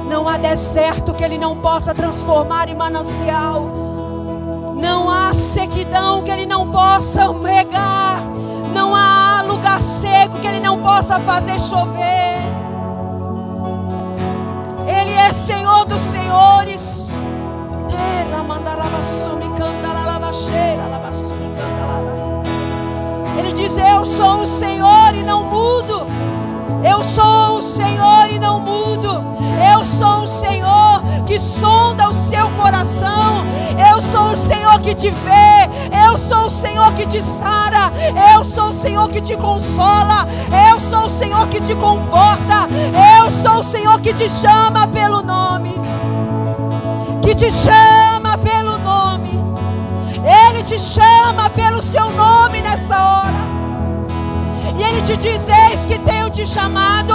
Não há deserto que Ele não possa transformar em manancial. Não há sequidão que Ele não possa regar. Não há lugar seco que Ele não possa fazer chover. Ele é Senhor dos senhores. Ele diz: eu sou o Senhor e não mudo. Eu sou o Senhor e não mudo. Eu sou o Senhor que sonda o seu coração. Eu sou o Senhor que te vê. Eu sou o Senhor que te sara. Eu sou o Senhor que te consola. Eu sou o Senhor que te conforta. Eu sou o Senhor que te chama pelo nome. Que te chama pelo nome. Ele te chama pelo seu nome nessa hora. E Ele te diz: eis que tenho te chamado,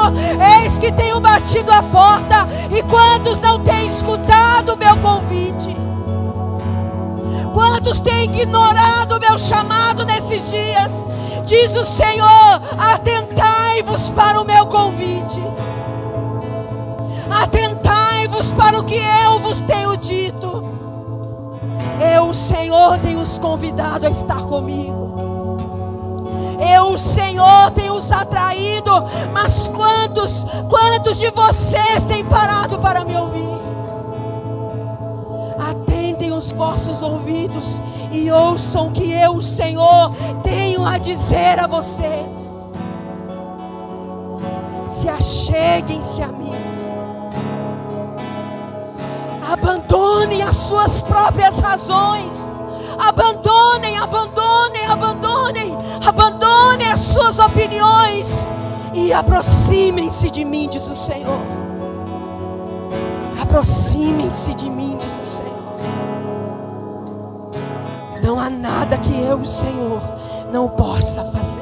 eis que tenho batido a porta. E quantos não têm escutado o meu convite? Quantos têm ignorado o meu chamado nesses dias? Diz o Senhor: atentai-vos para o meu convite. Atentai-vos para o que eu vos tenho dito. Eu, o Senhor, tenho os convidado a estar comigo. Eu, o Senhor, tenho os atraído. Mas quantos de vocês têm parado para me ouvir? Atentem os vossos ouvidos e ouçam o que eu, o Senhor, tenho a dizer a vocês. Se acheguem-se a mim. Abandonem as suas próprias razões. Abandonem as suas opiniões e aproximem-se de mim, diz o Senhor. Aproximem-se de mim, diz o Senhor. Não há nada que eu, o Senhor, não possa fazer.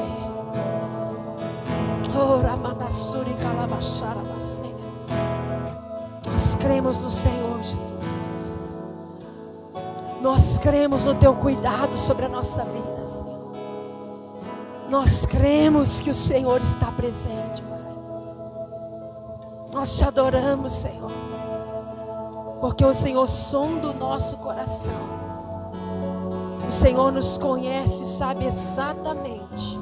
Nós cremos no Senhor, Jesus. Nós cremos no Teu cuidado sobre a nossa vida, Senhor. Nós cremos que o Senhor está presente, Pai. Nós Te adoramos, Senhor, porque o Senhor sonda o nosso coração. O Senhor nos conhece e sabe exatamente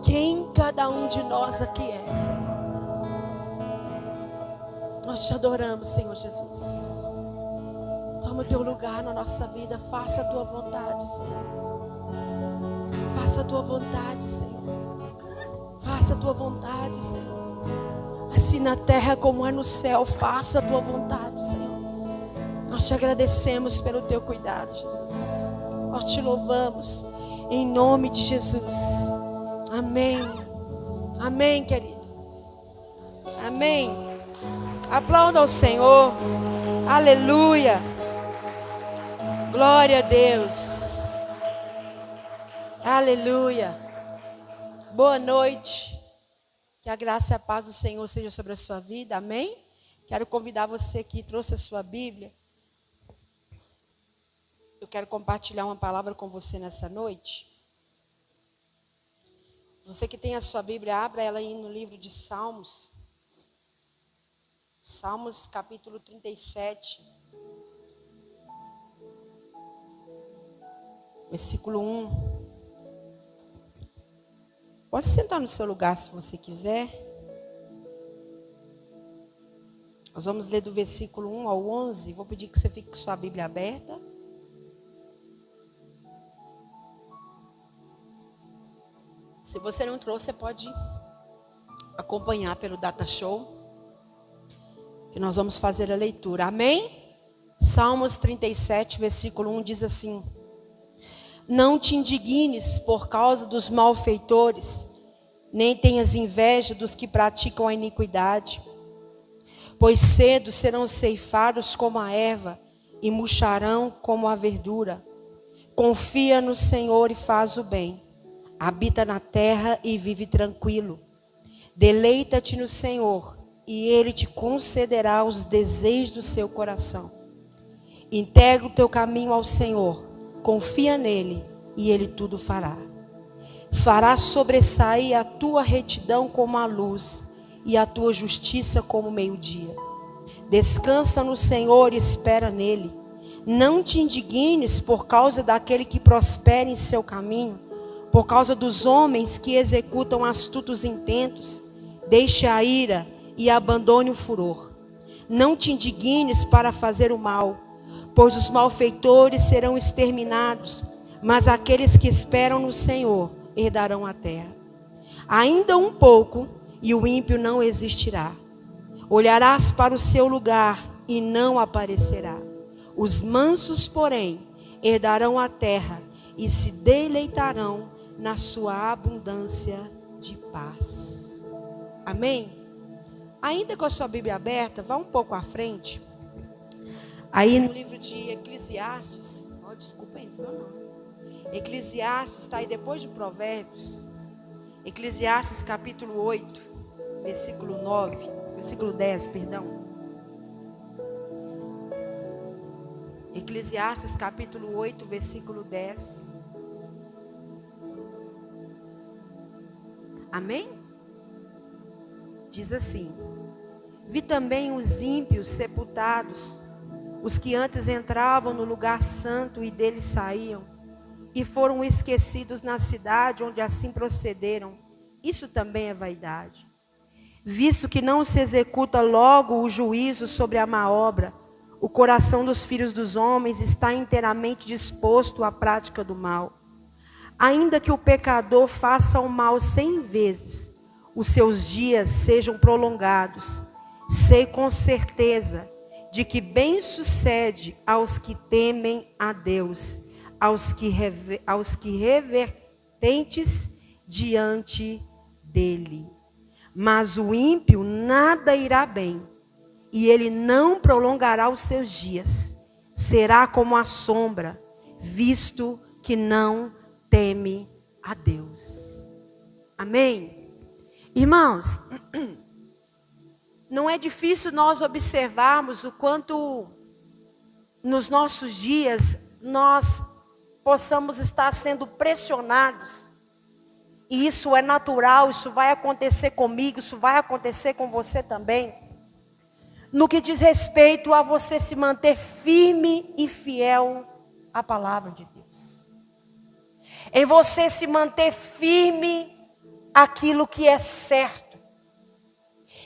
quem cada um de nós aqui é, Senhor. Nós Te adoramos, Senhor Jesus. Toma o Teu lugar na nossa vida. Faça a Tua vontade, Senhor. Faça a Tua vontade, Senhor. Faça a Tua vontade, Senhor. Assim na terra como é no céu. Faça a Tua vontade, Senhor. Nós Te agradecemos pelo Teu cuidado, Jesus. Nós Te louvamos em nome de Jesus. Amém. Amém, querido. Amém. Aplauda ao Senhor. Aleluia. Glória a Deus. Aleluia. Boa noite. Que a graça e a paz do Senhor seja sobre a sua vida. Amém? Quero convidar você que trouxe a sua Bíblia. Eu quero compartilhar uma palavra com você nessa noite. Você que tem a sua Bíblia, abra ela aí no livro de Salmos. Salmos capítulo 37. Versículo 1. Pode sentar no seu lugar se você quiser. Nós vamos ler do versículo 1 ao 11. Vou pedir que você fique com sua Bíblia aberta. Se você não trouxe, você pode acompanhar pelo Data Show, que nós vamos fazer a leitura. Amém? Salmos 37, versículo 1 diz assim: não te indignes por causa dos malfeitores, nem tenhas inveja dos que praticam a iniquidade, pois cedo serão ceifados como a erva e murcharão como a verdura. Confia no Senhor e faz o bem, habita na terra e vive tranquilo. Deleita-te no Senhor e Ele te concederá os desejos do seu coração. Integra o teu caminho ao Senhor, Confia nele e ele tudo fará. Fará sobressair a tua retidão como a luz e a tua justiça como o meio-dia. Descansa no Senhor e espera nele. Não te indignes por causa daquele que prospera em seu caminho, por causa dos homens que executam astutos intentos. Deixe a ira e abandone o furor. Não te indignes para fazer o mal, pois os malfeitores serão exterminados, mas aqueles que esperam no Senhor herdarão a terra. Ainda um pouco e o ímpio não existirá. Olharás para o seu lugar e não aparecerá. Os mansos, porém, herdarão a terra e se deleitarão na sua abundância de paz. Amém? Ainda com a sua Bíblia aberta, vá um pouco à frente. Aí no livro de Eclesiastes, desculpa aí, não. Eclesiastes está aí depois de Provérbios. Eclesiastes capítulo 8, versículo 10, perdão. Eclesiastes capítulo 8, versículo 10. Amém? Diz assim: vi também os ímpios sepultados, os que antes entravam no lugar santo e dele saíam, e foram esquecidos na cidade onde assim procederam. Isso também é vaidade. Visto que não se executa logo o juízo sobre a má obra, o coração dos filhos dos homens está inteiramente disposto à prática do mal. Ainda que o pecador faça o mal 100 vezes, os seus dias sejam prolongados. Sei com certeza de que bem sucede aos que temem a Deus, aos que reverentes diante dele. Mas o ímpio nada irá bem, e ele não prolongará os seus dias. Será como a sombra, visto que não teme a Deus. Amém? Irmãos, não é difícil nós observarmos o quanto nos nossos dias nós possamos estar sendo pressionados. E isso é natural, isso vai acontecer comigo, isso vai acontecer com você também. No que diz respeito a você se manter firme e fiel à palavra de Deus. Em você se manter firme àquilo que é certo.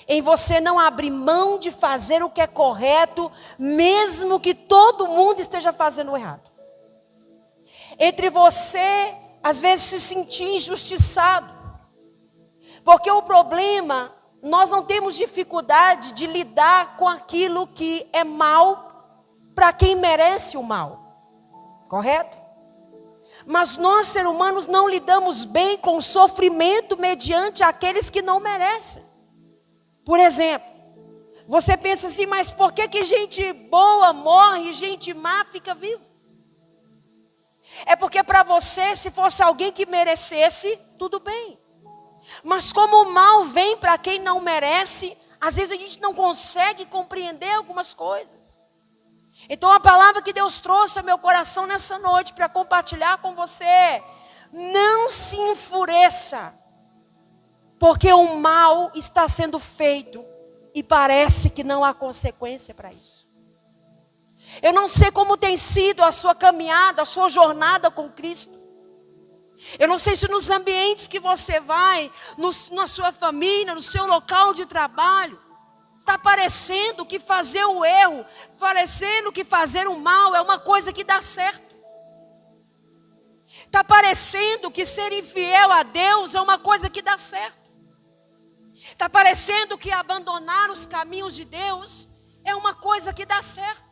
Em você não abrir mão de fazer o que é correto, mesmo que todo mundo esteja fazendo o errado. Entre você, às vezes, se sentir injustiçado. Porque o problema, nós não temos dificuldade de lidar com aquilo que é mal para quem merece o mal. Correto? Mas nós, seres humanos, não lidamos bem com o sofrimento mediante aqueles que não merecem. Por exemplo, você pensa assim, mas por que gente boa morre e gente má fica viva? É porque para você, se fosse alguém que merecesse, tudo bem. Mas como o mal vem para quem não merece, às vezes a gente não consegue compreender algumas coisas. Então a palavra que Deus trouxe ao meu coração nessa noite para compartilhar com você: não se enfureça, porque o mal está sendo feito e parece que não há consequência para isso. Eu não sei como tem sido a sua caminhada, a sua jornada com Cristo. Eu não sei se nos ambientes que você vai, na sua família, no seu local de trabalho, está parecendo que fazer o erro, parecendo que fazer o mal é uma coisa que dá certo. Está parecendo que ser infiel a Deus é uma coisa que dá certo. Está parecendo que abandonar os caminhos de Deus é uma coisa que dá certo.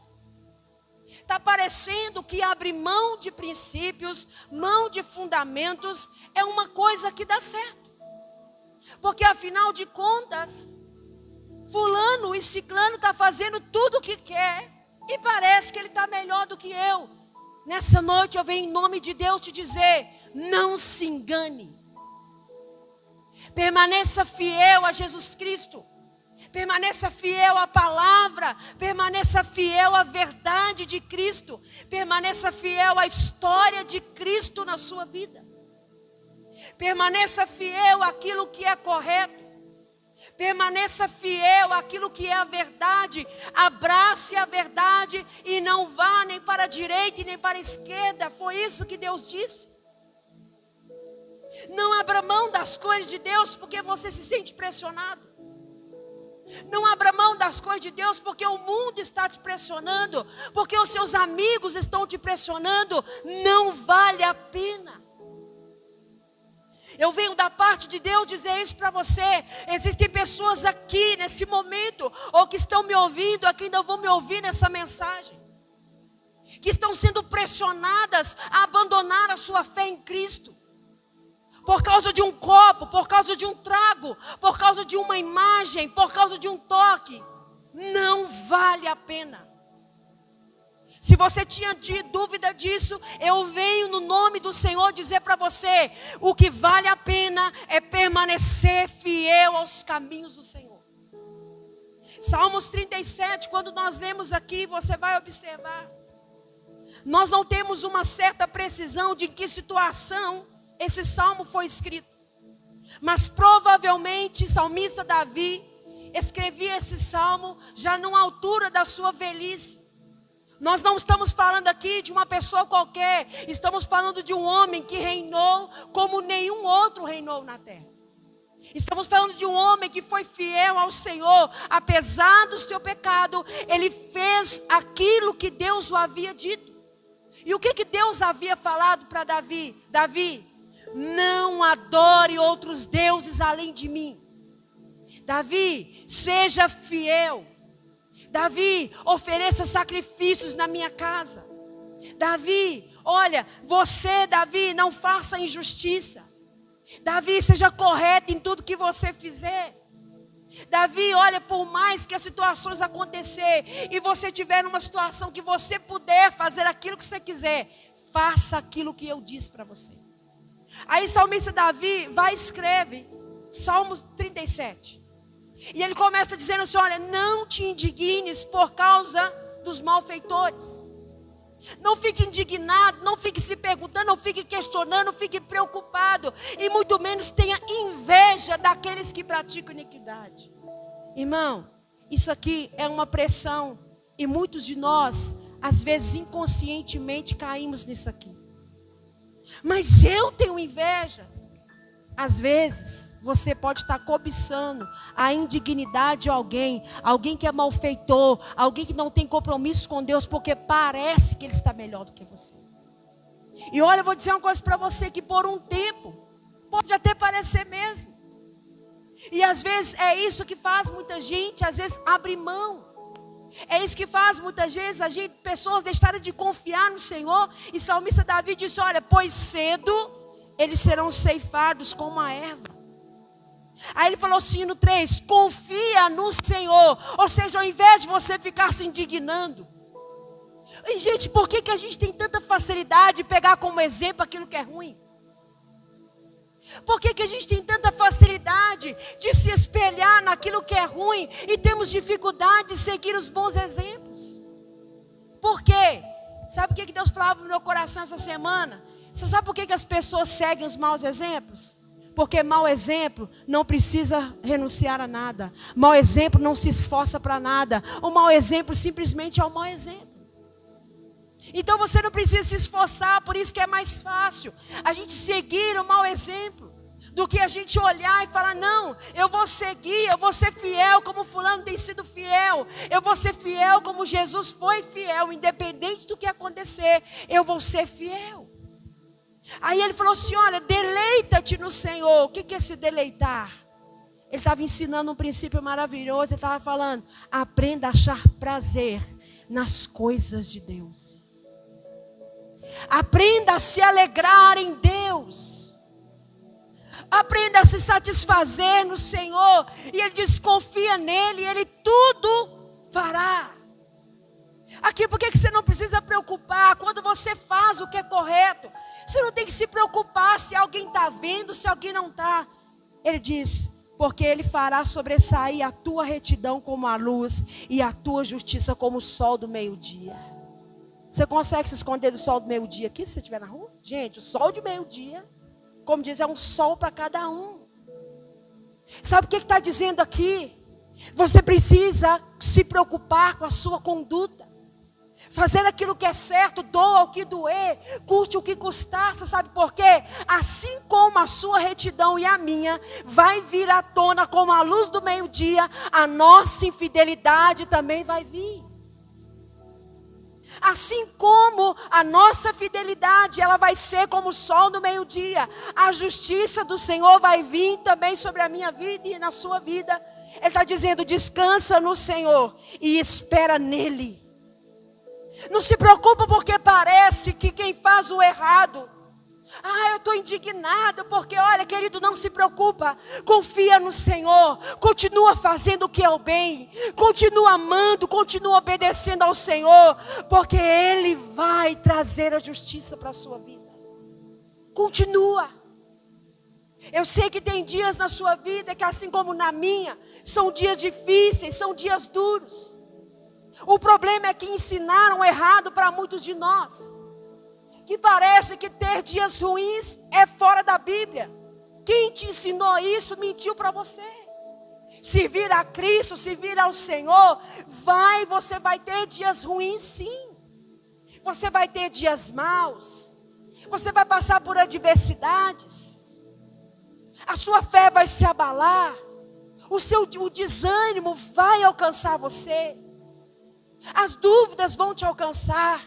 Está parecendo que abrir mão de princípios, mão de fundamentos, é uma coisa que dá certo. Porque afinal de contas, fulano e ciclano está fazendo tudo o que quer e parece que ele está melhor do que eu. Nessa noite eu venho em nome de Deus te dizer: não se engane. Permaneça fiel a Jesus Cristo. Permaneça fiel à palavra, permaneça fiel à verdade de Cristo, permaneça fiel à história de Cristo na sua vida. Permaneça fiel àquilo que é correto, permaneça fiel àquilo que é a verdade, abrace a verdade e não vá nem para a direita e nem para a esquerda. Foi isso que Deus disse. Não abra mão das coisas de Deus porque você se sente pressionado. Não abra mão das coisas de Deus porque o mundo está te pressionando, porque os seus amigos estão te pressionando. Não vale a pena. Eu venho da parte de Deus dizer isso para você. Existem pessoas aqui nesse momento, ou que estão me ouvindo, aqui ainda vão me ouvir nessa mensagem, que estão sendo pressionadas a abandonar a sua fé em Cristo. Por causa de um copo, por causa de um trago, por causa de uma imagem, por causa de um toque. Não vale a pena. Se você tinha dúvida disso, eu venho no nome do Senhor dizer para você: o que vale a pena é permanecer fiel aos caminhos do Senhor. Salmos 37, quando nós lemos aqui, você vai observar. Nós não temos uma certa precisão de em que situação esse salmo foi escrito, mas provavelmente salmista Davi escrevia esse salmo já numa altura da sua velhice. Nós não estamos falando aqui de uma pessoa qualquer, estamos falando de um homem que reinou como nenhum outro reinou na terra. Estamos falando de um homem que foi fiel ao Senhor, apesar do seu pecado, ele fez aquilo que Deus o havia dito. E o que Deus havia falado para Davi? Davi, não adore outros deuses além de mim. Davi, seja fiel. Davi, ofereça sacrifícios na minha casa. Davi, olha, você, Davi, não faça injustiça. Davi, seja correto em tudo que você fizer. Davi, olha, por mais que as situações acontecer e você tiver numa situação que você puder fazer aquilo que você quiser, faça aquilo que eu disse para você. Aí salmista Davi vai e escreve Salmos 37. E ele começa dizendo assim: olha, não te indignes por causa dos malfeitores. Não fique indignado, não fique se perguntando, não fique questionando, não fique preocupado. E muito menos tenha inveja daqueles que praticam iniquidade. Irmão, isso aqui é uma pressão. E muitos de nós, às vezes inconscientemente, caímos nisso aqui. Mas eu tenho inveja. Às vezes, você pode estar cobiçando a indignidade de alguém que é malfeitor, alguém que não tem compromisso com Deus, porque parece que ele está melhor do que você. E olha, eu vou dizer uma coisa para você, que por um tempo, pode até parecer mesmo. E às vezes é isso que faz muita gente, às vezes, abrir mão. É isso que faz muitas vezes pessoas deixarem de confiar no Senhor. E salmista Davi disse: olha, pois cedo eles serão ceifados como a erva. Aí ele falou assim no 3, confia no Senhor. Ou seja, ao invés de você ficar se indignando. E gente, por que a gente tem tanta facilidade de pegar como exemplo aquilo que é ruim? Por que a gente tem tanta facilidade de se espelhar naquilo que é ruim e temos dificuldade de seguir os bons exemplos? Por quê? Sabe o que Deus falava no meu coração essa semana? Você sabe por que as pessoas seguem os maus exemplos? Porque mau exemplo não precisa renunciar a nada. Mau exemplo não se esforça para nada. O mau exemplo simplesmente é um mau exemplo. Então você não precisa se esforçar, por isso que é mais fácil a gente seguir o mau exemplo do que a gente olhar e falar: não, eu vou seguir, eu vou ser fiel como fulano tem sido fiel, eu vou ser fiel como Jesus foi fiel, independente do que acontecer, eu vou ser fiel. Aí ele falou assim: olha, deleita-te no Senhor. O que é se deleitar? Ele estava ensinando um princípio maravilhoso, ele estava falando: aprenda a achar prazer nas coisas de Deus. Aprenda a se alegrar em Deus. Aprenda a se satisfazer no Senhor. E ele diz: confia nele e ele tudo fará. Aqui, por que você não precisa preocupar? Quando você faz o que é correto, você não tem que se preocupar se alguém está vendo, se alguém não está. Ele diz: porque Ele fará sobressair a tua retidão como a luz e a tua justiça como o sol do meio-dia. Você consegue se esconder do sol do meio-dia aqui, se você estiver na rua? Gente, o sol de meio-dia, como diz, é um sol para cada um. Sabe o que está dizendo aqui? Você precisa se preocupar com a sua conduta. Fazer aquilo que é certo, doa o que doer, custe o que custar. Você sabe por quê? Assim como a sua retidão e a minha vai vir à tona como a luz do meio-dia, a nossa infidelidade também vai vir. Assim como a nossa fidelidade, ela vai ser como o sol do meio-dia, a justiça do Senhor vai vir também sobre a minha vida e na sua vida. Ele está dizendo, descansa no Senhor e espera nele. Não se preocupa porque parece que quem faz o errado, eu estou indignado porque, olha querido, não se preocupa, confia no Senhor, continua fazendo o que é o bem, continua amando, continua obedecendo ao Senhor, porque Ele vai trazer a justiça para a sua vida. Continua. Eu sei que tem dias na sua vida que, assim como na minha, são dias difíceis, são dias duros. O problema é que ensinaram errado para muitos de nós. Que parece que ter dias ruins é fora da Bíblia. Quem te ensinou isso mentiu para você. Servir a Cristo, servir ao Senhor, você vai ter dias ruins sim. Você vai ter dias maus. Você vai passar por adversidades. A sua fé vai se abalar. O desânimo vai alcançar você. As dúvidas vão te alcançar.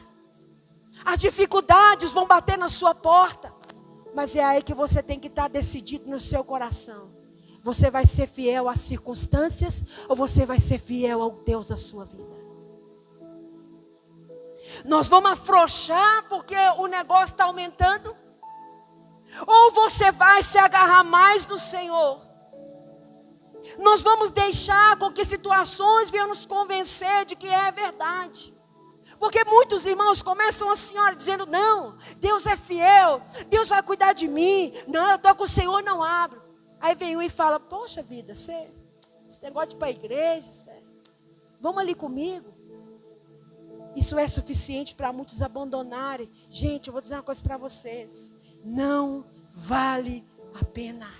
As dificuldades vão bater na sua porta. Mas é aí que você tem que estar decidido no seu coração. Você vai ser fiel às circunstâncias ou você vai ser fiel ao Deus da sua vida? Nós vamos afrouxar porque o negócio está aumentando? Ou você vai se agarrar mais no Senhor? Nós vamos deixar com que situações venham nos convencer de que é verdade. Porque muitos irmãos começam assim, olha, dizendo, não, Deus é fiel, Deus vai cuidar de mim, não, eu estou com o Senhor, não abro. Aí vem um e fala, poxa vida, esse negócio de ir para a igreja, vamos ali comigo. Isso é suficiente para muitos abandonarem. Gente, eu vou dizer uma coisa para vocês, não vale a pena.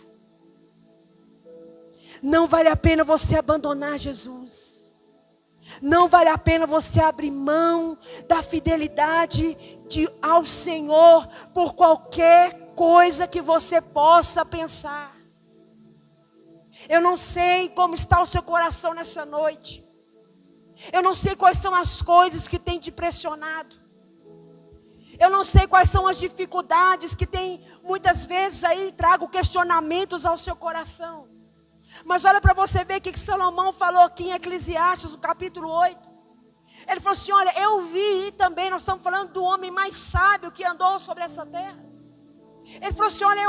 Não vale a pena você abandonar Jesus. Não vale a pena você abrir mão da fidelidade ao Senhor por qualquer coisa que você possa pensar. Eu não sei como está o seu coração nessa noite. Eu não sei quais são as coisas que têm te pressionado. Eu não sei quais são as dificuldades que tem muitas vezes aí trago questionamentos ao seu coração. Mas olha para você ver o que Salomão falou aqui em Eclesiastes, no capítulo 8. Ele falou assim, olha, eu vi também, nós estamos falando do homem mais sábio que andou sobre essa terra. Ele falou assim, olha,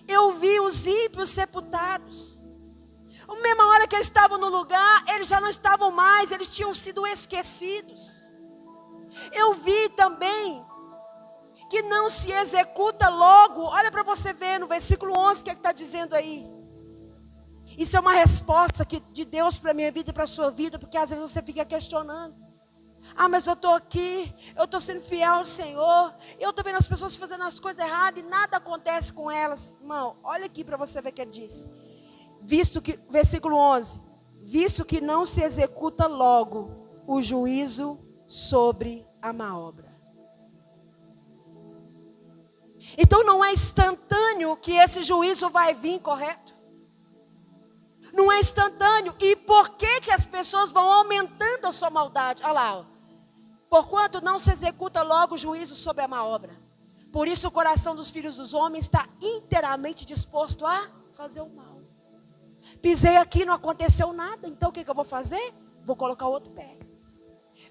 eu vi os ímpios sepultados. Na mesma hora que eles estavam no lugar, eles já não estavam mais, eles tinham sido esquecidos. Eu vi também que não se executa logo. Olha para você ver no versículo 11 o que está dizendo aí. Isso é uma resposta de Deus para a minha vida e para a sua vida, porque às vezes você fica questionando. Mas eu estou aqui, eu estou sendo fiel ao Senhor, eu estou vendo as pessoas fazendo as coisas erradas e nada acontece com elas. Irmão, olha aqui para você ver o que ele diz. Versículo 11, visto que não se executa logo o juízo sobre a má obra. Então não é instantâneo que esse juízo vai vir, correto? Não é instantâneo. E por que as pessoas vão aumentando a sua maldade? Olha lá, ó. Porquanto não se executa logo o juízo sobre a má obra. Por isso o coração dos filhos dos homens está inteiramente disposto a fazer o mal. Pisei aqui, não aconteceu nada. Então o que eu vou fazer? Vou colocar o outro pé.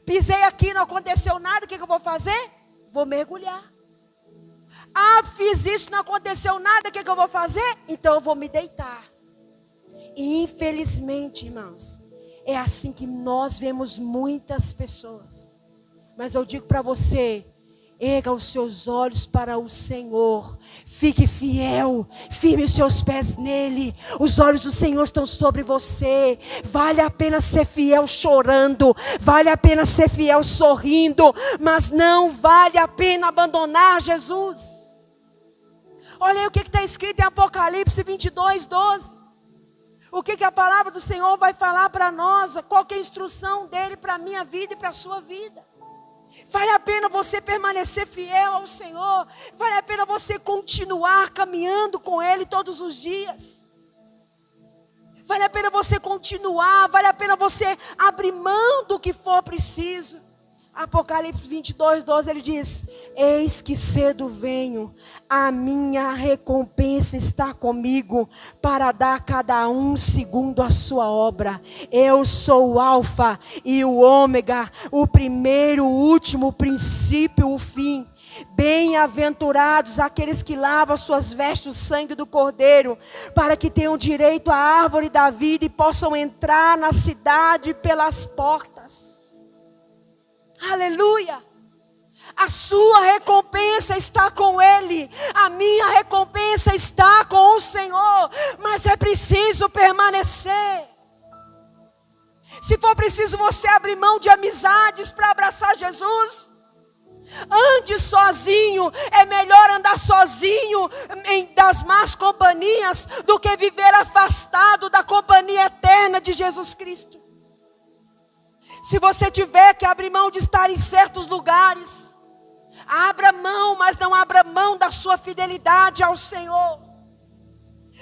Pisei aqui, não aconteceu nada. O que eu vou fazer? Vou mergulhar. Fiz isso, não aconteceu nada. O que eu vou fazer? Então eu vou me deitar. E infelizmente, irmãos, é assim que nós vemos muitas pessoas. Mas eu digo para você, Erga os seus olhos para o Senhor. Fique fiel. Firme os seus pés nele. Os olhos do Senhor estão sobre você. Vale a pena ser fiel chorando. Vale a pena ser fiel sorrindo. Mas não vale a pena abandonar Jesus. Olha aí o que está escrito em Apocalipse 22:12. O que a palavra do Senhor vai falar para nós? Qual que é a instrução dele para a minha vida e para a sua vida? Vale a pena você permanecer fiel ao Senhor. Vale a pena você continuar caminhando com Ele todos os dias. Vale a pena você continuar. Vale a pena você abrir mão do que for preciso. Apocalipse 22:12 ele diz: eis que cedo venho, a minha recompensa está comigo, para dar a cada um segundo a sua obra. Eu sou o Alfa e o Ômega, o primeiro, o último, o princípio, o fim. Bem-aventurados aqueles que lavam suas vestes no sangue do Cordeiro, para que tenham direito à árvore da vida e possam entrar na cidade pelas portas. Aleluia! A sua recompensa está com Ele. A minha recompensa está com o Senhor. Mas é preciso permanecer. Se for preciso você abrir mão de amizades para abraçar Jesus, ande sozinho. É melhor andar sozinho das más companhias do que viver afastado da companhia eterna de Jesus Cristo. Se você tiver que abrir mão de estar em certos lugares, abra mão, mas não abra mão da sua fidelidade ao Senhor.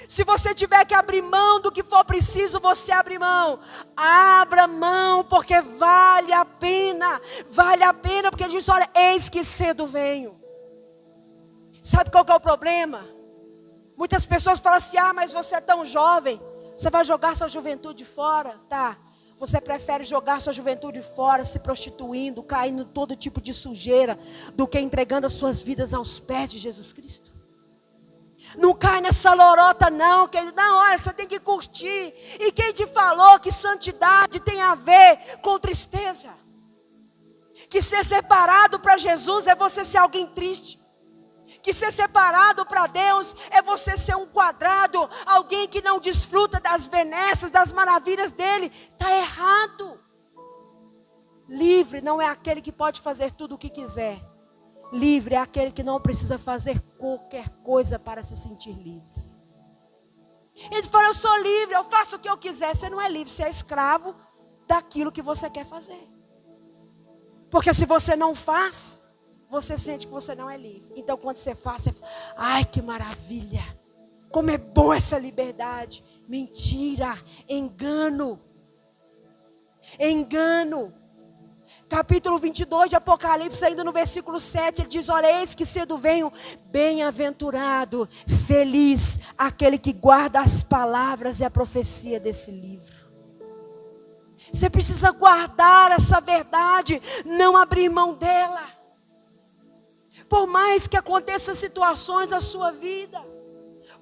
Se você tiver que abrir mão do que for preciso, você abre mão. Abra mão, porque vale a pena. Vale a pena, porque ele diz: olha, eis que cedo venho. Sabe qual que é o problema? Muitas pessoas falam assim: ah, mas você é tão jovem, você vai jogar sua juventude fora. Tá. Você prefere jogar sua juventude fora, se prostituindo, caindo em todo tipo de sujeira, do que entregando as suas vidas aos pés de Jesus Cristo? Não cai nessa lorota não, querido. Não, olha, você tem que curtir. E quem te falou que santidade tem a ver com tristeza? Que ser separado para Jesus é você ser alguém triste. Que ser separado para Deus é você ser um quadrado, alguém que não desfruta das benesses, das maravilhas dele. Está errado. Livre não é aquele que pode fazer tudo o que quiser. Livre é aquele que não precisa fazer qualquer coisa para se sentir livre. Ele fala: eu sou livre, eu faço o que eu quiser. Você não é livre, você é escravo daquilo que você quer fazer. Porque se você não faz, você sente que você não é livre. Então quando você faz, você fala: ai, que maravilha, como é bom essa liberdade. Mentira, engano. Engano. Capítulo 22 de Apocalipse, ainda no versículo 7, ele diz: olha, eis que cedo venho, bem-aventurado, feliz, aquele que guarda as palavras e a profecia desse livro. Você precisa guardar essa verdade, não abrir mão dela. Por mais que aconteçam situações na sua vida,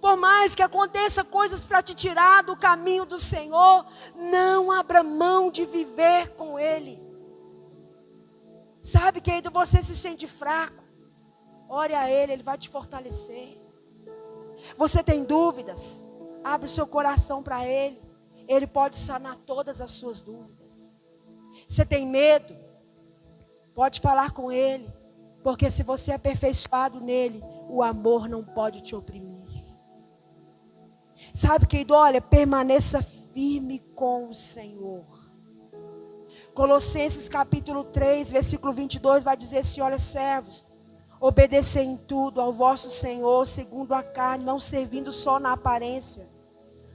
por mais que aconteça coisas para te tirar do caminho do Senhor, não abra mão de viver com Ele. Sabe, querido, você se sente fraco, ore a Ele, Ele vai te fortalecer. Você tem dúvidas, abre o seu coração para Ele, Ele pode sanar todas as suas dúvidas. Você tem medo, pode falar com Ele, porque se você é aperfeiçoado nele, o amor não pode te oprimir. Sabe, querido, olha, permaneça firme com o Senhor. Colossenses capítulo 3, versículo 22 vai dizer assim: olha, servos, obedecei em tudo ao vosso Senhor, segundo a carne, não servindo só na aparência,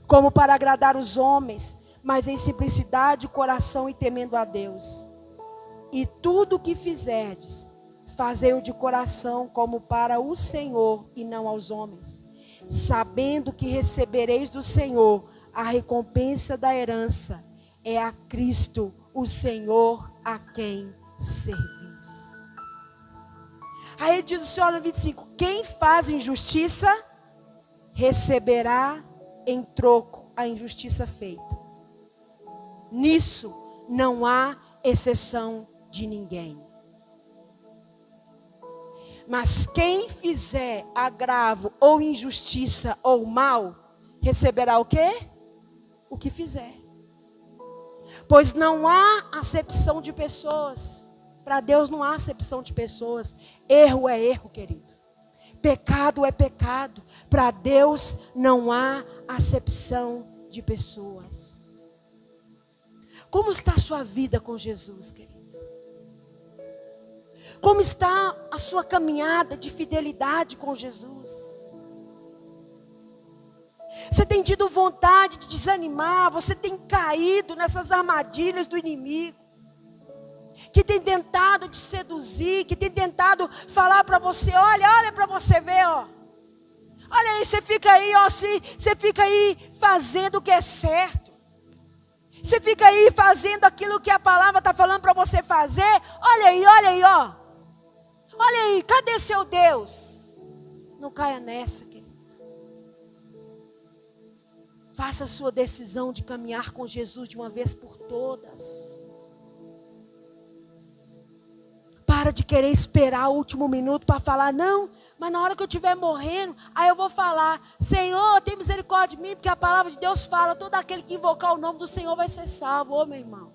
como para agradar os homens, mas em simplicidade de coração e temendo a Deus. E tudo o que fizerdes, fazei-o de coração como para o Senhor e não aos homens, sabendo que recebereis do Senhor a recompensa da herança. É a Cristo o Senhor a quem servis. Aí diz o Senhor no 25: quem faz injustiça, receberá em troco a injustiça feita. Nisso não há exceção de ninguém. Mas quem fizer agravo ou injustiça ou mal, receberá o quê? O que fizer. Pois não há acepção de pessoas. Para Deus não há acepção de pessoas. Erro é erro, querido. Pecado é pecado. Para Deus não há acepção de pessoas. Como está a sua vida com Jesus, querido? Como está a sua caminhada de fidelidade com Jesus? Você tem tido vontade de desanimar? Você tem caído nessas armadilhas do inimigo? Que tem tentado te seduzir, que tem tentado falar para você, olha para você ver, ó. Olha aí, você fica aí, ó, você fica aí fazendo o que é certo. Você fica aí fazendo aquilo que a palavra está falando para você fazer. Olha aí, ó. Olha aí, cadê seu Deus? Não caia nessa, querido. Faça a sua decisão de caminhar com Jesus de uma vez por todas. Para de querer esperar o último minuto para falar, não, mas na hora que eu estiver morrendo, aí eu vou falar, Senhor, tem misericórdia de mim, porque a palavra de Deus fala, todo aquele que invocar o nome do Senhor vai ser salvo. Ô meu irmão,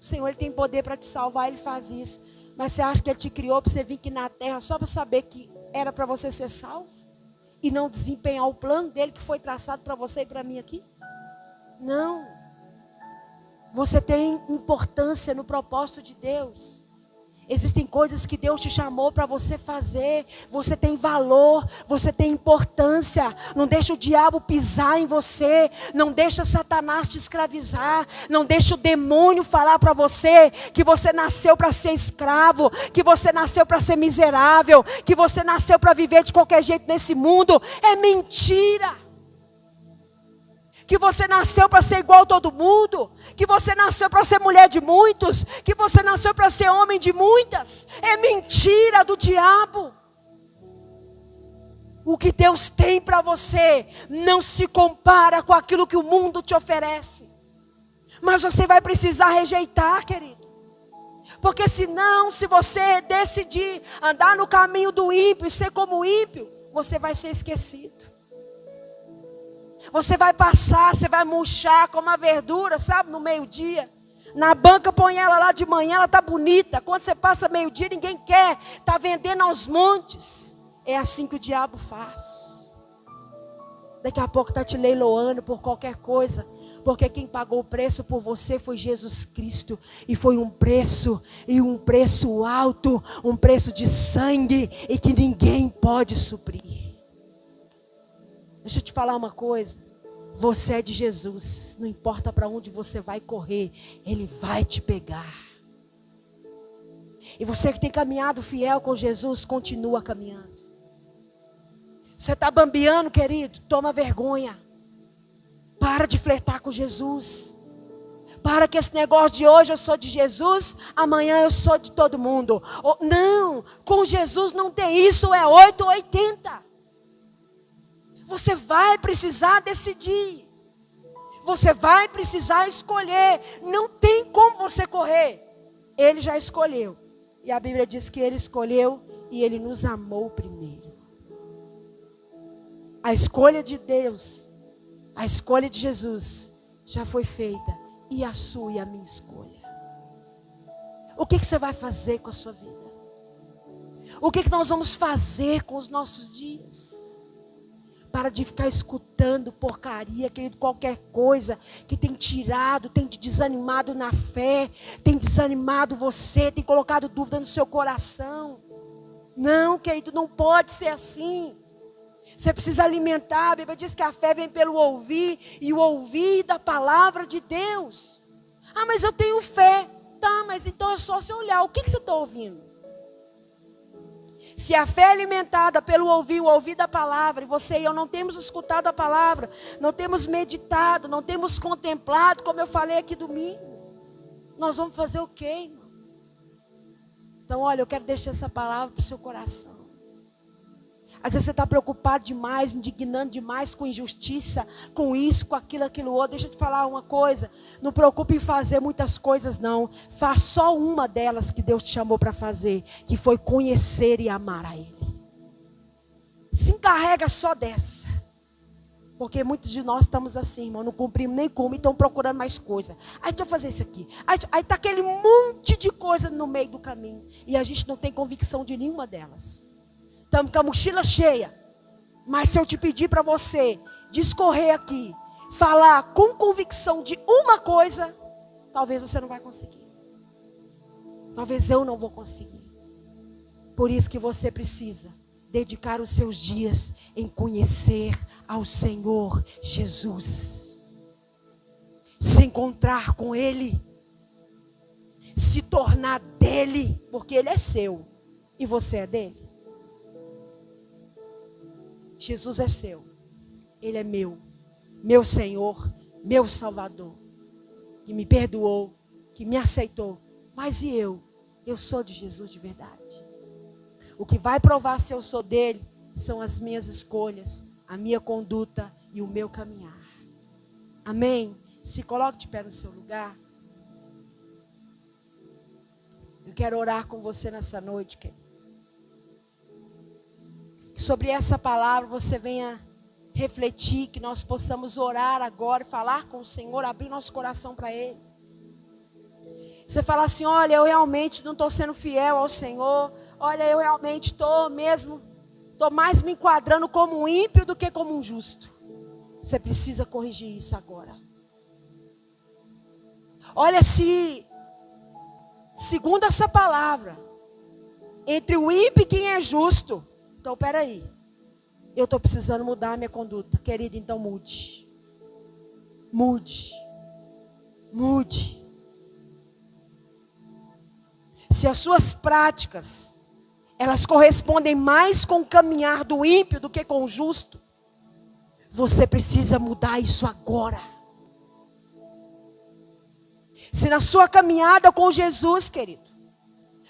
o Senhor ele tem poder para te salvar, Ele faz isso. Mas você acha que Ele te criou para você vir aqui na terra só para saber que era para você ser salvo? E não desempenhar o plano dele que foi traçado para você e para mim aqui? Não. Você tem importância no propósito de Deus. Existem coisas que Deus te chamou para você fazer. Você tem valor, você tem importância. Não deixa o diabo pisar em você. Não deixa Satanás te escravizar. Não deixa o demônio falar para você que você nasceu para ser escravo, que você nasceu para ser miserável, que você nasceu para viver de qualquer jeito nesse mundo. É mentira. Que você nasceu para ser igual a todo mundo, que você nasceu para ser mulher de muitos, que você nasceu para ser homem de muitas. É mentira do diabo. O que Deus tem para você não se compara com aquilo que o mundo te oferece. Mas você vai precisar rejeitar, querido. Porque senão, se você decidir andar no caminho do ímpio e ser como o ímpio, você vai ser esquecido. Você vai passar, você vai murchar como a verdura, sabe, no meio-dia. Na banca põe ela lá de manhã, ela está bonita. Quando você passa meio-dia, ninguém quer. Está vendendo aos montes. É assim que o diabo faz. Daqui a pouco está te leiloando por qualquer coisa. Porque quem pagou o preço por você foi Jesus Cristo. E foi um preço, e um preço alto, um preço de sangue, e que ninguém pode suprir. Deixa eu te falar uma coisa. Você é de Jesus. Não importa para onde você vai correr, Ele vai te pegar. E você que tem caminhado fiel com Jesus, continua caminhando. Você está bambeando, querido? Toma vergonha. Para de flertar com Jesus. Para que esse negócio de hoje eu sou de Jesus, amanhã eu sou de todo mundo. Não, com Jesus não tem isso, é 8 ou 80. Você vai precisar decidir. Você vai precisar escolher. Não tem como você correr. Ele já escolheu. E a Bíblia diz que Ele escolheu e Ele nos amou primeiro. A escolha de Deus, a escolha de Jesus já foi feita. E a sua e a minha escolha. O que você vai fazer com a sua vida? O que nós vamos fazer com os nossos dias? Para de ficar escutando porcaria, querido, qualquer coisa que tem tirado, tem te desanimado na fé, tem desanimado você, tem colocado dúvida no seu coração. Não, querido, não pode ser assim. Você precisa alimentar. A Bíblia diz que a fé vem pelo ouvir, e o ouvir da palavra de Deus. Ah, mas eu tenho fé. Tá, mas então é só você olhar. O que você está ouvindo? Se a fé é alimentada pelo ouvir, o ouvir da palavra, e você e eu não temos escutado a palavra, não temos meditado, não temos contemplado, como eu falei aqui domingo, nós vamos fazer o quê, irmão? Então olha, eu quero deixar essa palavra para o seu coração. Às vezes você está preocupado demais, indignando demais com injustiça, com isso, com aquilo outro. Deixa eu te falar uma coisa. Não preocupe em fazer muitas coisas, não. Faz só uma delas que Deus te chamou para fazer, que foi conhecer e amar a Ele. Se encarrega só dessa. Porque muitos de nós estamos assim, irmão. Não cumprimos nem como e estão procurando mais coisa. Aí deixa eu fazer isso aqui. Aí está aquele monte de coisa no meio do caminho. E a gente não tem convicção de nenhuma delas. Estamos com a mochila cheia. Mas se eu te pedir para você discorrer aqui, falar com convicção de uma coisa, talvez você não vai conseguir. Talvez eu não vou conseguir. Por isso que você precisa dedicar os seus dias em conhecer ao Senhor Jesus. Se encontrar com Ele. Se tornar dele, porque Ele é seu e você é dele. Jesus é seu, Ele é meu Senhor, meu Salvador, que me perdoou, que me aceitou. Mas e eu? Eu sou de Jesus de verdade. O que vai provar se eu sou dele são as minhas escolhas, a minha conduta e o meu caminhar. Amém? Se coloque de pé no seu lugar. Eu quero orar com você nessa noite, querido. Que sobre essa palavra você venha refletir, que nós possamos orar agora, falar com o Senhor, abrir nosso coração para Ele. Você fala assim: olha, eu realmente não estou sendo fiel ao Senhor. Olha, eu realmente estou mais me enquadrando como um ímpio do que como um justo. Você precisa corrigir isso agora. Olha, segundo essa palavra, entre o ímpio e quem é justo, então peraí, eu estou precisando mudar a minha conduta. Querido, então mude. Se as suas práticas, elas correspondem mais com o caminhar do ímpio do que com o justo, você precisa mudar isso agora. Se na sua caminhada com Jesus, querido,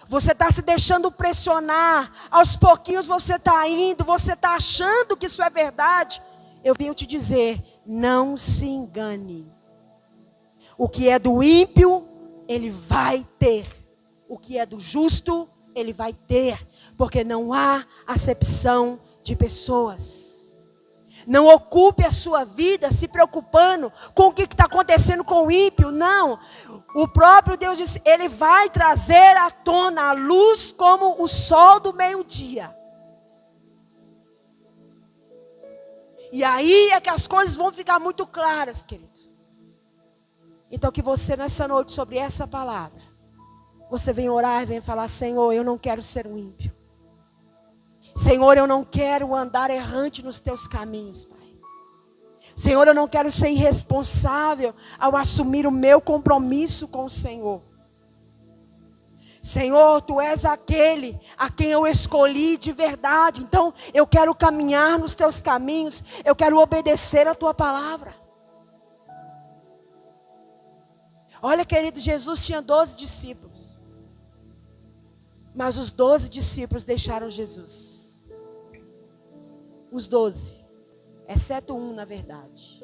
você está se deixando pressionar, aos pouquinhos você está indo, você está achando que isso é verdade, eu venho te dizer, não se engane. O que é do ímpio, ele vai ter. O que é do justo, ele vai ter. Porque não há acepção de pessoas. Não ocupe a sua vida se preocupando com o que está acontecendo com o ímpio. Não. O próprio Deus disse, Ele vai trazer à tona a luz como o sol do meio-dia. E aí é que as coisas vão ficar muito claras, querido. Então que você nessa noite, sobre essa palavra, você venha orar e venha falar: Senhor, eu não quero ser um ímpio. Senhor, eu não quero andar errante nos teus caminhos, Pai. Senhor, eu não quero ser irresponsável ao assumir o meu compromisso com o Senhor. Senhor, Tu és aquele a quem eu escolhi de verdade. Então eu quero caminhar nos teus caminhos. Eu quero obedecer a Tua palavra. Olha, querido, Jesus tinha 12 discípulos. Mas os 12 discípulos deixaram Jesus. Os 12. Exceto um, na verdade.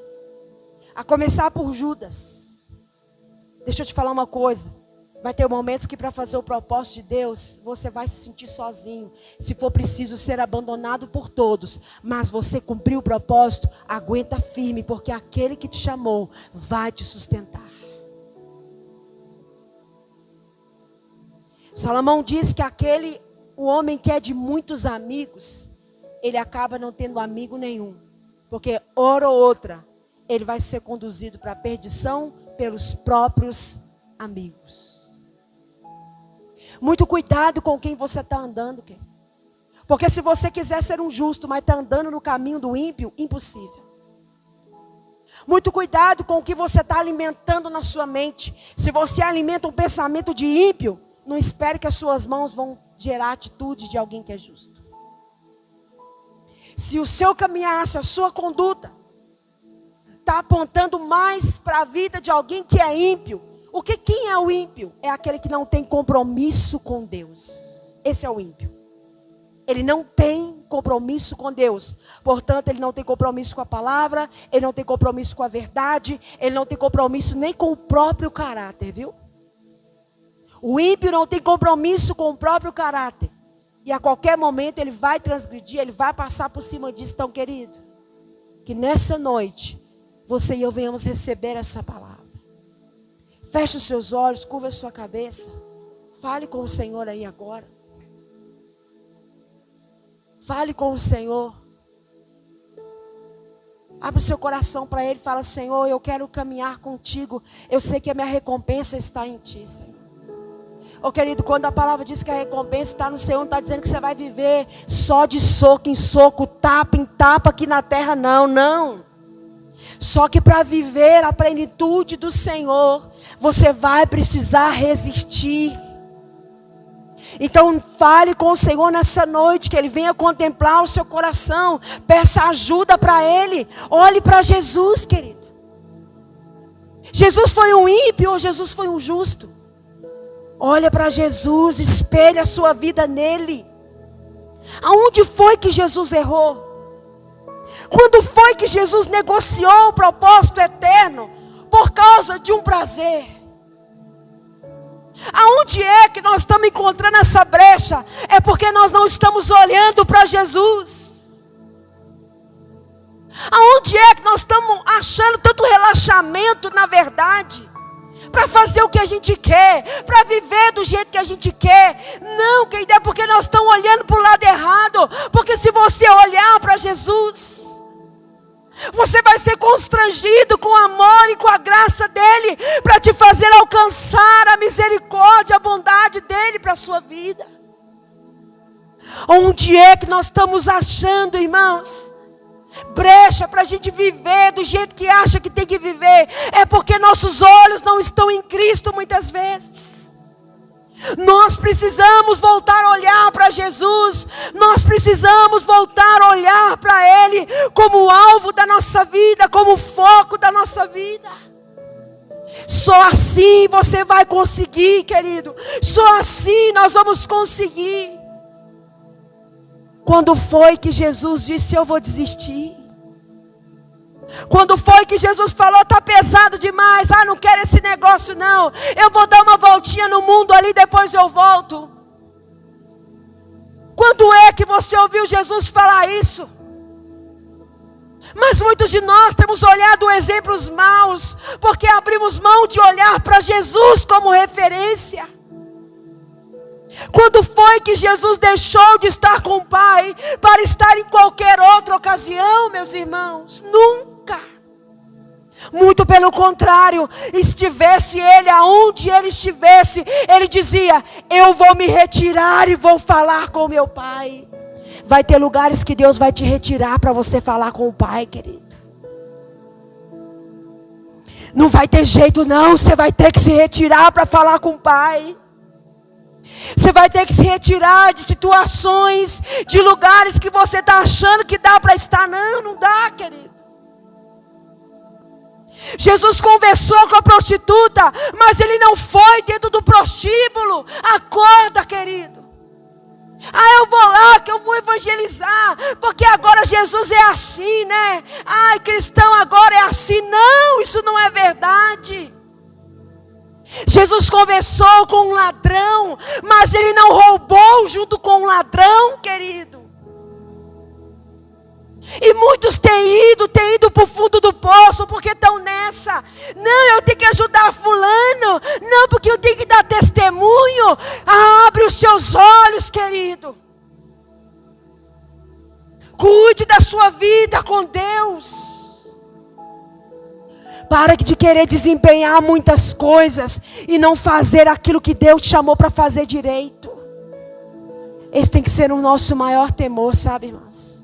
A começar por Judas. Deixa eu te falar uma coisa. Vai ter momentos que para fazer o propósito de Deus, você vai se sentir sozinho. Se for preciso ser abandonado por todos. Mas você cumpriu o propósito, aguenta firme. Porque aquele que te chamou vai te sustentar. Salomão diz que o homem que é de muitos amigos, ele acaba não tendo amigo nenhum. Porque hora ou outra, ele vai ser conduzido para a perdição pelos próprios amigos. Muito cuidado com quem você está andando, querido. Porque se você quiser ser um justo, mas está andando no caminho do ímpio, impossível. Muito cuidado com o que você está alimentando na sua mente. Se você alimenta um pensamento de ímpio, não espere que as suas mãos vão gerar atitude de alguém que é justo. Se o seu caminhar, se a sua conduta está apontando mais para a vida de alguém que é ímpio. Quem é o ímpio? É aquele que não tem compromisso com Deus. Esse é o ímpio. Ele não tem compromisso com Deus. Portanto, ele não tem compromisso com a palavra, ele não tem compromisso com a verdade, ele não tem compromisso nem com o próprio caráter, viu? O ímpio não tem compromisso com o próprio caráter. E a qualquer momento ele vai transgredir, ele vai passar por cima disso. Então, querido, que nessa noite você e eu venhamos receber essa palavra. Feche os seus olhos, curva a sua cabeça. Fale com o Senhor aí agora. Fale com o Senhor. Abre o seu coração para Ele e fala: Senhor, eu quero caminhar contigo. Eu sei que a minha recompensa está em Ti, Senhor. Oh, querido, quando a palavra diz que a recompensa está no Senhor, não está dizendo que você vai viver só de soco em soco, tapa em tapa aqui na terra, não. Só que para viver a plenitude do Senhor, você vai precisar resistir. Então fale com o Senhor nessa noite, que Ele venha contemplar o seu coração. Peça ajuda para Ele. Olhe para Jesus, querido. Jesus foi um ímpio ou Jesus foi um justo? Olha para Jesus, espelhe a sua vida nele. Aonde foi que Jesus errou? Quando foi que Jesus negociou o propósito eterno por causa de um prazer? Aonde é que nós estamos encontrando essa brecha? É porque nós não estamos olhando para Jesus. Aonde é que nós estamos achando tanto relaxamento na verdade? Para fazer o que a gente quer, para viver do jeito que a gente quer. Não, querida, é porque nós estamos olhando para o lado errado. Porque se você olhar para Jesus, você vai ser constrangido com o amor e com a graça dEle, para te fazer alcançar a misericórdia, a bondade dEle para a sua vida. Onde é que nós estamos achando, irmãos, brecha para a gente viver do jeito que acha que tem que viver? É porque nossos olhos não estão em Cristo muitas vezes. Nós precisamos voltar a olhar para Jesus. Nós precisamos voltar a olhar para Ele como alvo da nossa vida, como foco da nossa vida. Só assim você vai conseguir, querido. Só assim nós vamos conseguir. Quando foi que Jesus disse: eu vou desistir? Quando foi que Jesus falou: está pesado demais, não quero esse negócio não, eu vou dar uma voltinha no mundo ali, depois eu volto? Quando é que você ouviu Jesus falar isso? Mas muitos de nós temos olhado exemplos maus, porque abrimos mão de olhar para Jesus como referência. Quando foi que Jesus deixou de estar com o Pai para estar em qualquer outra ocasião, meus irmãos? Nunca. Muito pelo contrário, estivesse Ele aonde Ele estivesse, Ele dizia: eu vou me retirar e vou falar com meu Pai. Vai ter lugares que Deus vai te retirar para você falar com o Pai, querido. Não vai ter jeito não, você vai ter que se retirar para falar com o Pai. Você vai ter que se retirar de situações, de lugares que você está achando que dá para estar. Não dá, querido. Jesus conversou com a prostituta, mas Ele não foi dentro do prostíbulo. Acorda, querido. Eu vou lá que eu vou evangelizar, porque agora Jesus é assim, né? Cristão agora é assim. Não, isso não é verdade. Jesus conversou com um ladrão, mas Ele não roubou junto com um ladrão, querido. E muitos têm ido para o fundo do poço, porque estão nessa. Não, eu tenho que ajudar fulano. Não, porque eu tenho que dar testemunho. Abre os seus olhos, querido. Cuide da sua vida com Deus. Para de querer desempenhar muitas coisas e não fazer aquilo que Deus te chamou para fazer direito. Esse tem que ser o nosso maior temor, sabe, irmãos?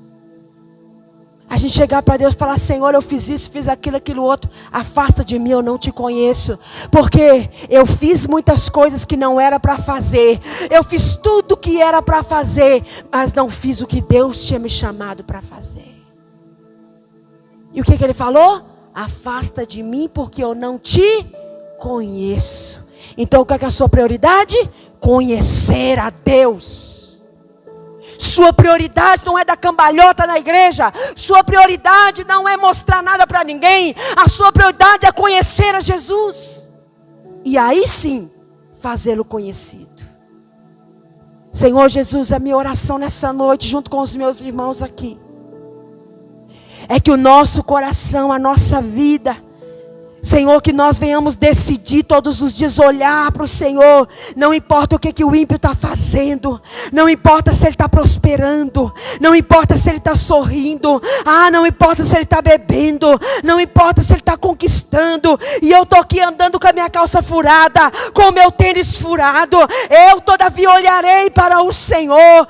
A gente chegar para Deus e falar: Senhor, eu fiz isso, fiz aquilo outro. Afasta de mim, eu não te conheço. Porque eu fiz muitas coisas que não era para fazer. Eu fiz tudo que era para fazer, mas não fiz o que Deus tinha me chamado para fazer. E o que Ele falou? Afasta de mim, porque eu não te conheço. Então, qual é a sua prioridade? Conhecer a Deus. Sua prioridade não é dar cambalhota na igreja. Sua prioridade não é mostrar nada para ninguém. A sua prioridade é conhecer a Jesus. E aí sim, fazê-lo conhecido. Senhor Jesus, a minha oração nessa noite, junto com os meus irmãos aqui, é que o nosso coração, a nossa vida, Senhor, que nós venhamos decidir todos os dias olhar para o Senhor. Não importa o que o ímpio está fazendo. Não importa se ele está prosperando. Não importa se ele está sorrindo. Não importa se ele está bebendo. Não importa se ele está conquistando. E eu estou aqui andando com a minha calça furada, com o meu tênis furado. Eu todavia olharei para o Senhor.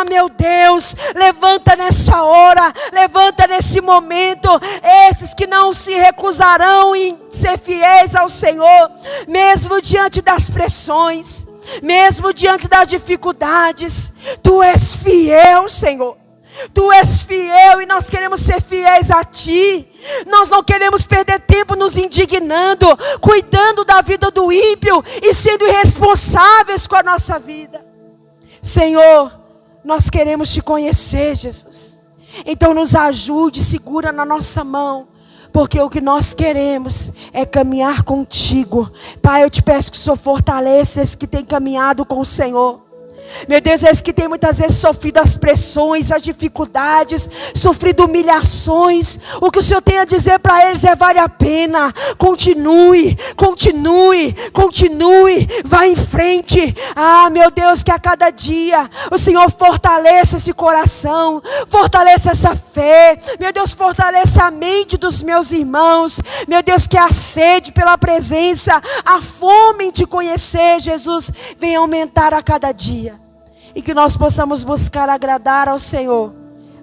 Meu Deus, levanta nessa hora. Levanta nesse momento. Esses que não se recusarão em ser fiéis ao Senhor, mesmo diante das pressões, mesmo diante das dificuldades. Tu és fiel, Senhor. Tu és fiel e nós queremos ser fiéis a Ti. Nós não queremos perder tempo nos indignando, cuidando da vida do ímpio e sendo irresponsáveis com a nossa vida. Senhor, nós queremos Te conhecer, Jesus. Então nos ajude, segura na nossa mão. Porque o que nós queremos é caminhar contigo. Pai, eu te peço que o Senhor fortaleça esses que têm caminhado com o Senhor. Meu Deus, esses que têm muitas vezes sofrido as pressões, as dificuldades, sofrido humilhações. O que o Senhor tem a dizer para eles é: vale a pena. Continue, continue, continue. Vá em frente. Meu Deus, que a cada dia o Senhor fortaleça esse coração, fortaleça essa fé. Meu Deus, fortaleça a mente dos meus irmãos. Meu Deus, que a sede pela presença, a fome em Te conhecer, Jesus, venha aumentar a cada dia. E que nós possamos buscar agradar ao Senhor,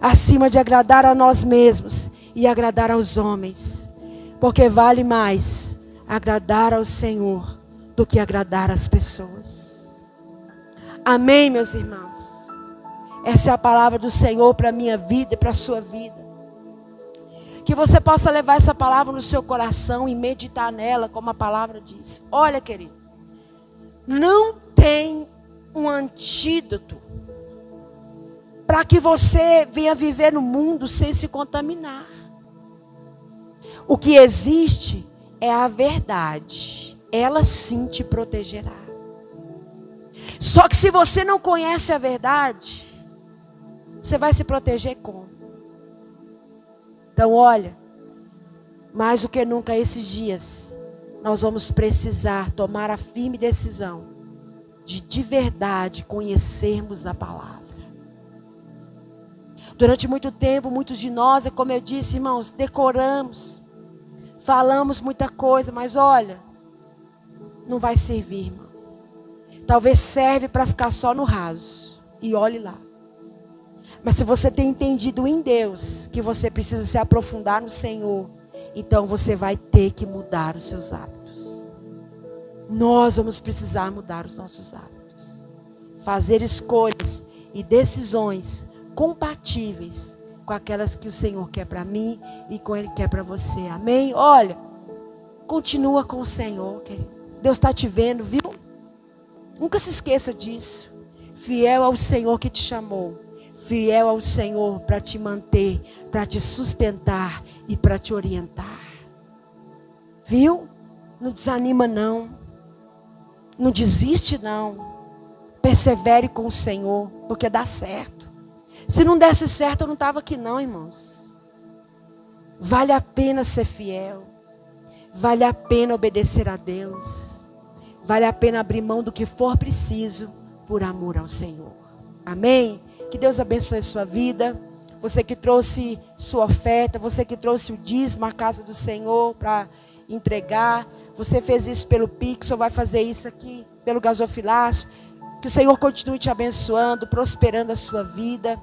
acima de agradar a nós mesmos e agradar aos homens. Porque vale mais agradar ao Senhor do que agradar às pessoas. Amém, meus irmãos? Essa é a palavra do Senhor para a minha vida e para a sua vida. Que você possa levar essa palavra no seu coração e meditar nela, como a palavra diz. Olha, querido, não tem um antídoto para que você venha viver no mundo sem se contaminar. O que existe é a verdade. Ela sim te protegerá. Só que se você não conhece a verdade, você vai se proteger como? Então olha, mais do que nunca esses dias, nós vamos precisar tomar a firme decisão de verdade conhecermos a palavra. Durante muito tempo, muitos de nós, como eu disse, irmãos, decoramos, falamos muita coisa, mas olha, não vai servir, irmão. Talvez serve para ficar só no raso, e olhe lá. Mas se você tem entendido em Deus que você precisa se aprofundar no Senhor, então você vai ter que mudar os seus hábitos. Nós vamos precisar mudar os nossos hábitos. Fazer escolhas e decisões compatíveis com aquelas que o Senhor quer para mim e com Ele quer para você. Amém? Olha, continua com o Senhor, querido. Deus está te vendo, viu? Nunca se esqueça disso. Fiel ao Senhor que te chamou. Fiel ao Senhor para te manter, para te sustentar e para te orientar. Viu? Não desanima não. Não desiste não. Persevere com o Senhor, porque dá certo. Se não desse certo, eu não estava aqui não, irmãos. Vale a pena ser fiel. Vale a pena obedecer a Deus. Vale a pena abrir mão do que for preciso por amor ao Senhor. Amém? Que Deus abençoe a sua vida. Você que trouxe sua oferta, você que trouxe o dízimo à casa do Senhor para entregar. Você fez isso pelo Pix, ou vai fazer isso aqui pelo gasofilácio. Que o Senhor continue te abençoando, prosperando a sua vida.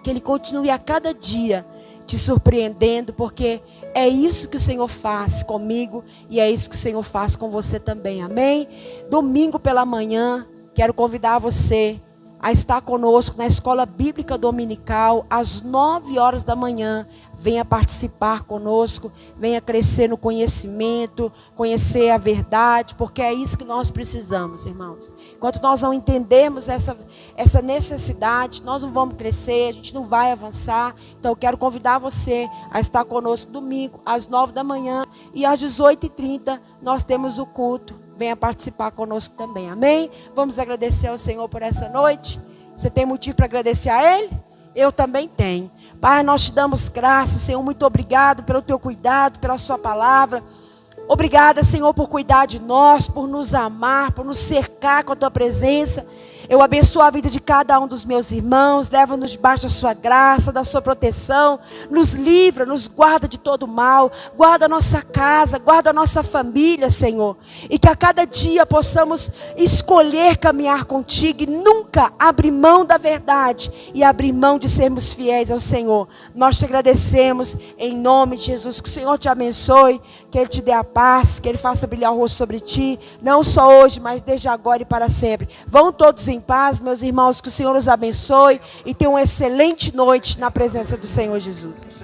Que Ele continue a cada dia te surpreendendo, porque é isso que o Senhor faz comigo e é isso que o Senhor faz com você também. Amém? Domingo pela manhã, quero convidar você a estar conosco na escola bíblica dominical, às 9 horas da manhã. Venha participar conosco, venha crescer no conhecimento, conhecer a verdade, porque é isso que nós precisamos, irmãos. Enquanto nós não entendermos essa necessidade, nós não vamos crescer, a gente não vai avançar. Então eu quero convidar você a estar conosco domingo, às 9 da manhã, e às 18h30 nós temos o culto. Venha participar conosco também, amém? Vamos agradecer ao Senhor por essa noite. Você tem motivo para agradecer a Ele? Eu também tenho. Pai, nós te damos graças, Senhor, muito obrigado pelo teu cuidado, pela sua palavra. Obrigada, Senhor, por cuidar de nós, por nos amar, por nos cercar com a tua presença. Eu abençoo a vida de cada um dos meus irmãos, leva-nos debaixo da sua graça, da sua proteção, nos livra, nos guarda de todo mal, guarda a nossa casa, guarda a nossa família, Senhor, e que a cada dia possamos escolher caminhar contigo e nunca abrir mão da verdade e abrir mão de sermos fiéis ao Senhor. Nós te agradecemos em nome de Jesus, que o Senhor te abençoe, que Ele te dê a paz, que Ele faça brilhar o rosto sobre ti, não só hoje, mas desde agora e para sempre. Vão todos em paz, meus irmãos, que o Senhor os abençoe e tenham uma excelente noite na presença do Senhor Jesus.